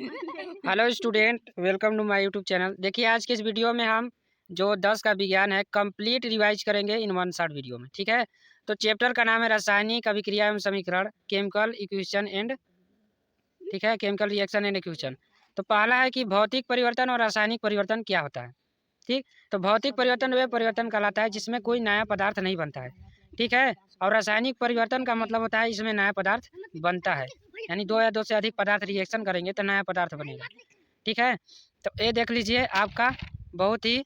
Hello student, welcome to my YouTube channel. देखिए, आज के इस वीडियो में हम जो 10 का विज्ञान है कंप्लीट रिवाइज करेंगे इन वन शॉट वीडियो में। ठीक है, तो चैप्टर का नाम है रासायनिक अभिक्रिया एवं समीकरण, केमिकल इक्वेशन एंड, ठीक है, केमिकल रिएक्शन एंड इक्वेशन। तो पहला है कि भौतिक परिवर्तन और रासायनिक परिवर्तन क्या होता है। ठीक, तो भौतिक परिवर्तन वे परिवर्तन कहलाता है जिसमें कोई नया पदार्थ नहीं बनता है। ठीक है, और रासायनिक परिवर्तन का मतलब होता है इसमें नया पदार्थ बनता है, यानी दो या दो से अधिक पदार्थ रिएक्शन करेंगे तो नया पदार्थ बनेगा। ठीक है, तो ये देख लीजिए, आपका बहुत ही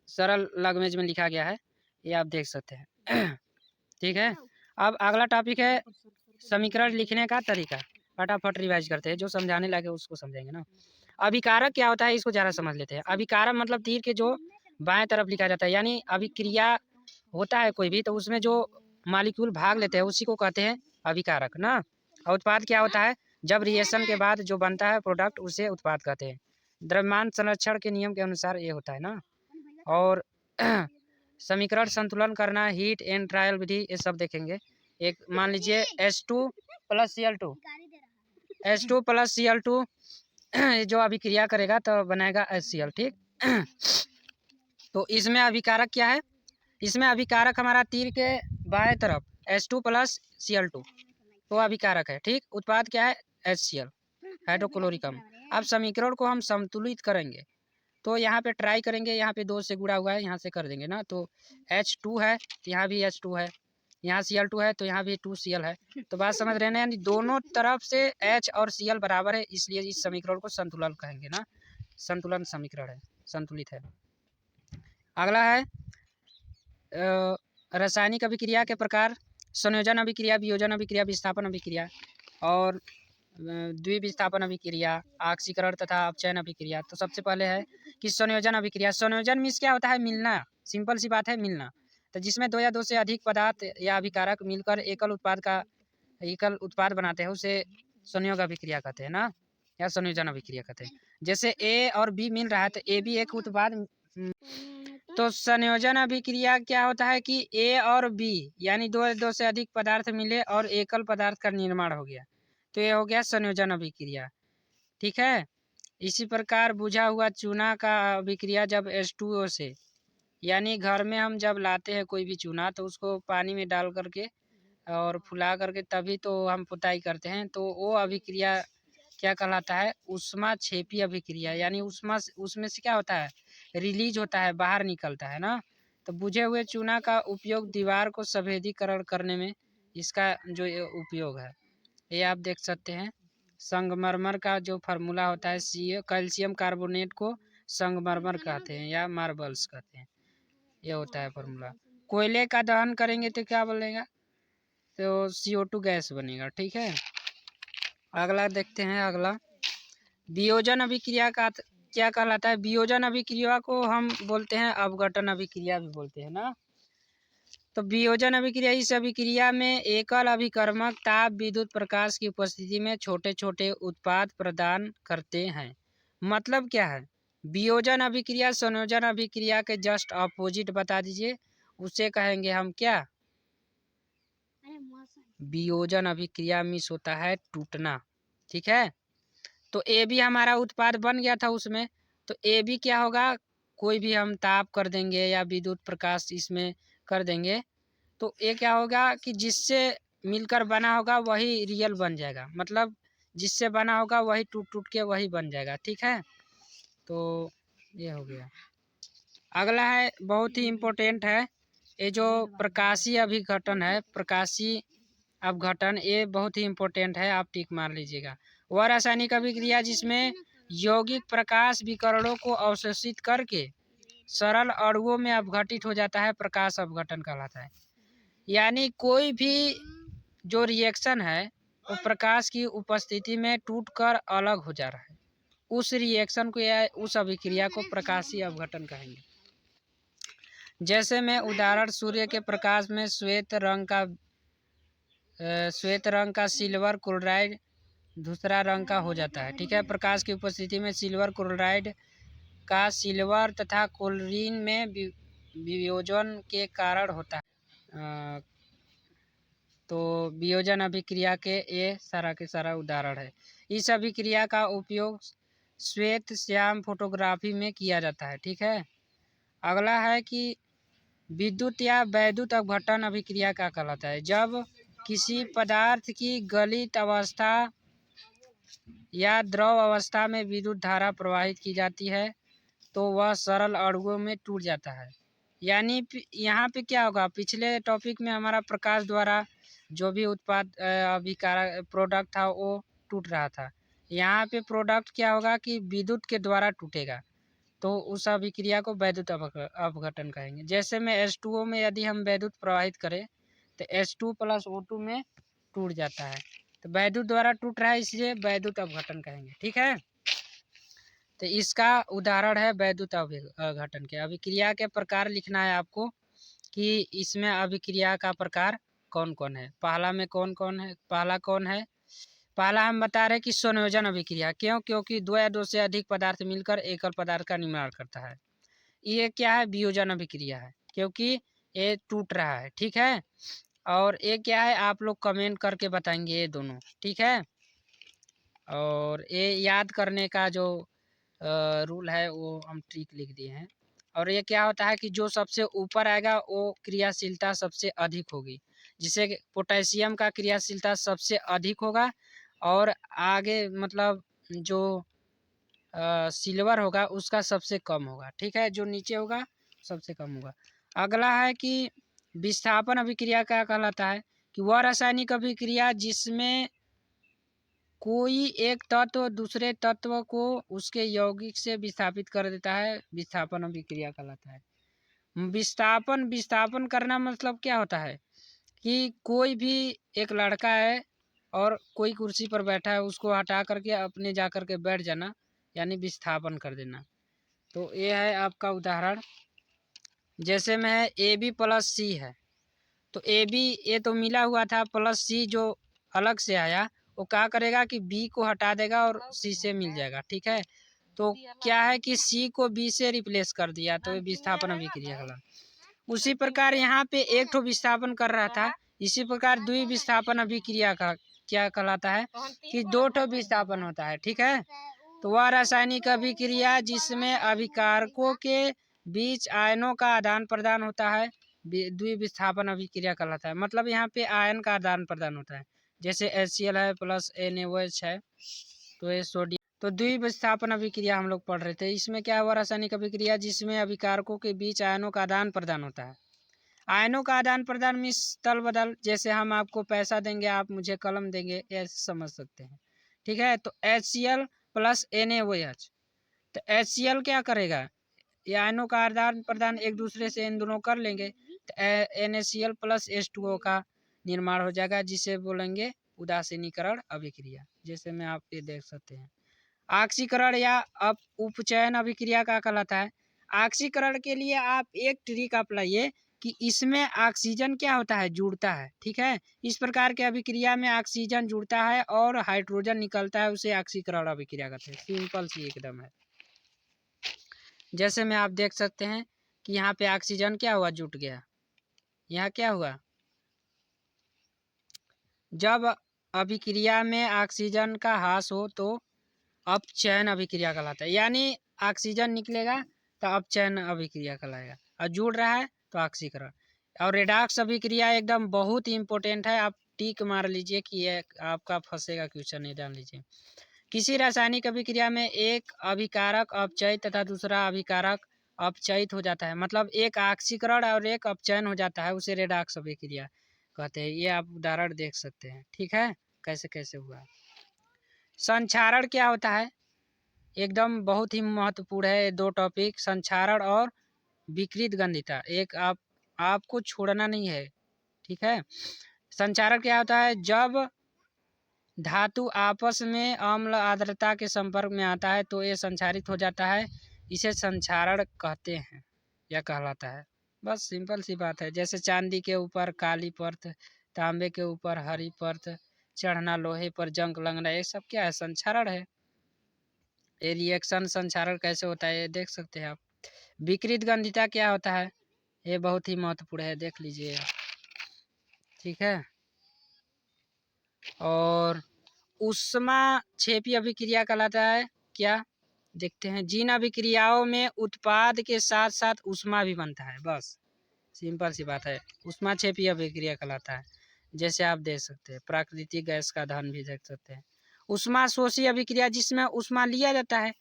सरल लैंग्वेज में लिखा गया है, ये आप देख सकते हैं। ठीक है, अब अगला टॉपिक है समीकरण लिखने का तरीका। फटाफट रिवाइज करते हैं, जो समझाने लगे उसको समझेंगे ना। अभिकारक क्या होता है इसको ज़रा समझ लेते हैं। अभिकारक मतलब तीर के जो बाएं तरफ लिखा जाता है, यानी अभिक्रिया होता है कोई भी, तो उसमें जो मॉलिक्यूल भाग लेते हैं उसी को कहते हैं अभिकारक ना। और उत्पाद क्या होता है, जब रिएक्शन के बाद जो बनता है प्रोडक्ट उसे उत्पाद कहते हैं। द्रव्यमान संरक्षण के नियम के अनुसार ये होता है ना। और समीकरण संतुलन करना, हीट एंड ट्रायल विधि, ये सब देखेंगे। एक मान लीजिए H2 plus Cl2, H2 plus Cl2 जो अभिक्रिया करेगा तो बनाएगा HCl। ठीक, तो इसमें अभिकारक क्या है, इसमें अभिकारक हमारा तीर के बाएं तरफ H2 प्लस Cl2 तो अभिकारक है। ठीक, उत्पाद क्या है, HCl, हाइड्रोक्लोरिक अम्ल। अब समीकरण को हम संतुलित करेंगे तो यहाँ पे ट्राई करेंगे, यहाँ पे 2 से गुणा हुआ है, यहाँ से कर देंगे ना। तो H2 है तो यहाँ भी H2 है, यहाँ Cl2 है तो यहाँ भी 2Cl है। तो बात समझ रहे हैं, यानी दोनों तरफ से H और Cl बराबर है, इसलिए इस समीकरण को संतुलन कहेंगे ना। संतुलन समीकरण है, संतुलित है। अगला है रासायनिक अभिक्रिया के प्रकार, संयोजन अभिक्रिया, वियोजन अभिक्रिया, विस्थापन अभिक्रिया और द्विविस्थापन अभिक्रिया, ऑक्सीकरण तथा अपचयन अभिक्रिया। तो सबसे पहले है कि संयोजन अभिक्रिया। संयोजन मीन्स क्या होता है, मिलना, सिंपल सी बात है, मिलना। तो जिसमें दो या दो से अधिक पदार्थ या अभिकारक मिलकर एकल उत्पाद बनाते हैं उसे संयोग अभिक्रिया कहते हैं ना, या संयोजन अभिक्रिया कहते हैं। जैसे ए और बी मिल रहा है तो ए भी एक उत्पाद। तो संयोजन अभिक्रिया क्या होता है कि ए और बी यानी दो से अधिक पदार्थ मिले और एकल पदार्थ का निर्माण हो गया, तो ये हो गया संयोजन अभिक्रिया। ठीक है, इसी प्रकार बुझा हुआ चूना का अभिक्रिया जब H2O से, यानी घर में हम जब लाते हैं कोई भी चूना तो उसको पानी में डाल करके और फुला करके तभी तो हम पुताई करते हैं, तो वो अभिक्रिया क्या कहलाता है, उष्मा क्षेपी अभिक्रिया। यानी उसमें से क्या होता है, रिलीज होता है, बाहर निकलता है ना। तो बुझे हुए चूना का उपयोग दीवार को सफेदीकरण करने में इसका जो उपयोग है ये आप देख सकते हैं। संगमरमर का जो फार्मूला होता है Ca, कैल्शियम कार्बोनेट को संगमरमर कहते हैं या मार्बल्स कहते हैं, ये होता है फार्मूला। कोयले का दहन करेंगे तो क्या बनेगा, तो CO2 गैस बनेगा। ठीक है, अगला देखते हैं। अगला वियोजन अभिक्रिया का क्या कहलाता है। वियोजन अभिक्रिया को हम बोलते हैं अपघटन अभिक्रिया भी बोलते हैं ना। तो वियोजन अभिक्रिया, इस अभिक्रिया में एकल अभिकर्मक ताप विद्युत प्रकाश की उपस्थिति में छोटे छोटे उत्पाद प्रदान करते हैं। मतलब क्या है, वियोजन अभिक्रिया संयोजन अभिक्रिया के जस्ट अपोजिट बता दीजिए, उसे कहेंगे हम क्या, वियोजन अभिक्रिया मिस होता है टूटना। ठीक है, तो ए भी हमारा उत्पाद बन गया था उसमें, तो ए भी क्या होगा, कोई भी हम ताप कर देंगे या विद्युत प्रकाश इसमें कर देंगे तो ये क्या होगा कि जिससे मिलकर बना होगा वही रियल बन जाएगा, मतलब जिससे बना होगा वही टूट टूट के वही बन जाएगा। ठीक है, तो ये हो गया। अगला है, बहुत ही इम्पोर्टेंट है, ये जो प्रकाशीय अभिघटन है, प्रकाशीय अपघटन, ये बहुत ही इम्पोर्टेंट है, आप टिक मार लीजिएगा। वह रासायनिक अभिक्रिया जिसमें यौगिक प्रकाश विकरणों को अवशोषित करके सरल अणुओं में अपघटित हो जाता है, प्रकाश अपघटन कहलाता है। यानी कोई भी जो रिएक्शन है वो प्रकाश की उपस्थिति में टूटकर अलग हो जा रहा है, उस रिएक्शन को या उस अभिक्रिया को प्रकाशीय अपघटन कहेंगे। जैसे में उदाहरण, सूर्य के प्रकाश में श्वेत रंग का सिल्वर क्लोराइड दूसरा रंग का हो जाता है। ठीक है, प्रकाश की उपस्थिति में सिल्वर क्लोराइड का सिल्वर तथा क्लोरीन में वियोजन के कारण होता है। तो वियोजन अभिक्रिया के ये सारा के सारा उदाहरण है। इस अभिक्रिया का उपयोग श्वेत श्याम फोटोग्राफी में किया जाता है। ठीक है, अगला है कि विद्युत या वैद्युत अपघटन अभिक्रिया क्या कहलाता है। जब किसी पदार्थ की गलित अवस्था या द्रव अवस्था में विद्युत धारा प्रवाहित की जाती है तो वह सरल अणुओं में टूट जाता है। यानी यहाँ पे क्या होगा, पिछले टॉपिक में हमारा प्रकाश द्वारा जो भी उत्पाद अभिकारक प्रोडक्ट था वो टूट रहा था। यहाँ पे प्रोडक्ट क्या होगा कि विद्युत के द्वारा टूटेगा, तो उस अभिक्रिया को वैद्युत अपघटन कहेंगे। जैसे में H2O में यदि हम वैद्युत प्रवाहित करें तो H2 प्लस O2 में टूट जाता है, तो वैद्युत द्वारा टूट रहा है इसलिए वैद्युत अपघटन कहेंगे। ठीक है, तो इसका उदाहरण है वैद्युत अपघटन के। अभिक्रिया के प्रकार लिखना है आपको कि इसमें अभिक्रिया का प्रकार कौन कौन है। पहला में कौन कौन है, पहला कौन है, पहला हम बता रहे कि संयोजन अभिक्रिया। क्यों, क्योंकि दो या दो से अधिक पदार्थ मिलकर एकल पदार्थ का निर्माण करता है। ये क्या है, वियोजन अभिक्रिया है, क्योंकि ये टूट रहा है। ठीक है, और ये क्या है आप लोग कमेंट करके बताएंगे ये दोनों। ठीक है, और ये याद करने का जो रूल है वो हम ट्रिक लिख दिए हैं। और ये क्या होता है कि जो सबसे ऊपर आएगा वो क्रियाशीलता सबसे अधिक होगी, जिसे पोटेशियम का क्रियाशीलता सबसे अधिक होगा और आगे मतलब जो सिल्वर होगा उसका सबसे कम होगा। ठीक है, जो नीचे होगा सबसे कम होगा। अगला है कि विस्थापन अभिक्रिया क्या कहलाता है कि वह रासायनिक अभिक्रिया जिसमें कोई एक तत्व दूसरे तत्व को उसके यौगिक से विस्थापित कर देता है, विस्थापन अभिक्रिया कहलाता है। विस्थापन विस्थापन करना मतलब क्या होता है कि कोई भी एक लड़का है और कोई कुर्सी पर बैठा है, उसको हटा करके अपने जा करके बैठ जाना, यानी विस्थापन कर देना। तो ये है आपका उदाहरण। जैसे में है AB प्लस C है, तो AB ये तो मिला हुआ था, प्लस C जो अलग से आया वो क्या करेगा कि B को हटा देगा और C से मिल जाएगा। ठीक है, तो क्या है कि C को B से रिप्लेस कर दिया, तो ये विस्थापन अभिक्रिया कहलाता। उसी प्रकार यहाँ पे एक ठो विस्थापन कर रहा था, इसी प्रकार द्वि विस्थापन अभिक्रिया का क्या कहलाता है कि दो ठो विस्थापन होता है। ठीक है, तो वह रासायनिक अभिक्रिया जिसमें अभिकारकों के बीच आयनों का आदान प्रदान होता है द्विविस्थापन अभिक्रिया कहलाता है। मतलब यहाँ पे आयन का आदान प्रदान होता है, जैसे HCl है प्लस NaOH है, तो ये सोडियम। तो द्विविस्थापन अभिक्रिया हम लोग पढ़ रहे थे। इसमें क्या हुआ, रासायनिक अभिक्रिया जिसमें अभिकारकों के बीच आयनों का आदान प्रदान होता है। आयनों का आदान प्रदान मीन्स तल बदल, जैसे हम आपको पैसा देंगे आप मुझे कलम देंगे, ऐसे समझ सकते हैं। ठीक है, तो HCl प्लस NaOH, तो HCl क्या करेगा, ये आयनों का आदान प्रदान एक दूसरे से इन दोनों कर लेंगे, तो NaCl प्लस H2O का निर्माण हो जाएगा, जिसे बोलेंगे उदासीनीकरण अभिक्रिया। जैसे में आप ये देख सकते हैं। ऑक्सीकरण या उपचयन अभिक्रिया का कहलाता है। ऑक्सीकरण के लिए आप एक ट्रिक अपनाइए कि इसमें ऑक्सीजन क्या होता है, जुड़ता है। ठीक है, इस प्रकार के अभिक्रिया में ऑक्सीजन जुड़ता है और हाइड्रोजन निकलता है, उसे ऑक्सीकरण अभिक्रिया कहते हैं। सिंपल सी एकदम है। जैसे में आप देख सकते हैं कि यहाँ पे ऑक्सीजन क्या हुआ, जुट गया। यहाँ क्या हुआ, जब अभिक्रिया में ऑक्सीजन का ह्रास हो तो अपचयन अभिक्रिया कहलाता है। यानी ऑक्सीजन निकलेगा तो अपचयन अभिक्रिया कहलाएगा, और जुड़ रहा है तो ऑक्सीकरण। और रेडॉक्स अभिक्रिया एकदम बहुत ही इंपॉर्टेंट है, आप टिक मार लीजिए कि ये आपका फंसेगा क्वेश्चन, नहीं डाल लीजिए। किसी रासायनिक अभिक्रिया में एक अभिकारक अपचयित तथा दूसरा अभिकारक अपचयित हो जाता है, मतलब एक ऑक्सीकरण और एक अपचयन हो जाता है, उसे रेडॉक्स अभिक्रिया कहते हैं। ये आप उदाहरण देख सकते हैं। ठीक है, कैसे कैसे हुआ। संक्षारण क्या होता है, एकदम बहुत ही महत्वपूर्ण है दो टॉपिक, संक्षारण और विकृत गंधिता। एक आपको छोड़ना नहीं है। ठीक है, संक्षारण क्या होता है, जब धातु आपस में अम्ल आर्द्रता के संपर्क में आता है तो ये संक्षारित हो जाता है, इसे संक्षारण कहते हैं या कहलाता है। बस सिंपल सी बात है। जैसे चांदी के ऊपर काली परत, तांबे के ऊपर हरी परत चढ़ना, लोहे पर जंग लगना, ये सब क्या है, संक्षारण है। ये रिएक्शन संक्षारण कैसे होता है ये देख सकते हैं आप। विकृत गंधिता क्या होता है, ये बहुत ही महत्वपूर्ण है, देख लीजिए। ठीक है, और ऊष्माक्षेपी अभिक्रिया कहलाता है क्या? देखते हैं। जिन अभिक्रियाओं में उत्पाद के साथ साथ ऊष्मा भी बनता है, बस सिंपल सी बात है, ऊष्माक्षेपी अभिक्रिया कहलाता है। जैसे आप देख सकते हैं प्राकृतिक गैस का दहन भी देख सकते हैं। ऊष्माशोषी अभिक्रिया जिसमें ऊष्मा लिया जाता है,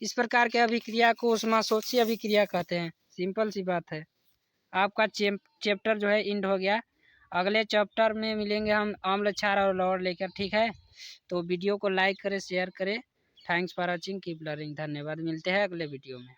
इस प्रकार के अभिक्रिया को ऊष्माशोषी अभिक्रिया कहते हैं। सिंपल सी बात है। आपका चैप्टर जो है इंड हो गया। अगले चैप्टर में मिलेंगे हम अम्ल क्षार और लवण लेकर, ठीक है। तो वीडियो को लाइक करें, शेयर करें। Thanks for watching, keep learning. धन्यवाद, मिलते हैं अगले वीडियो में।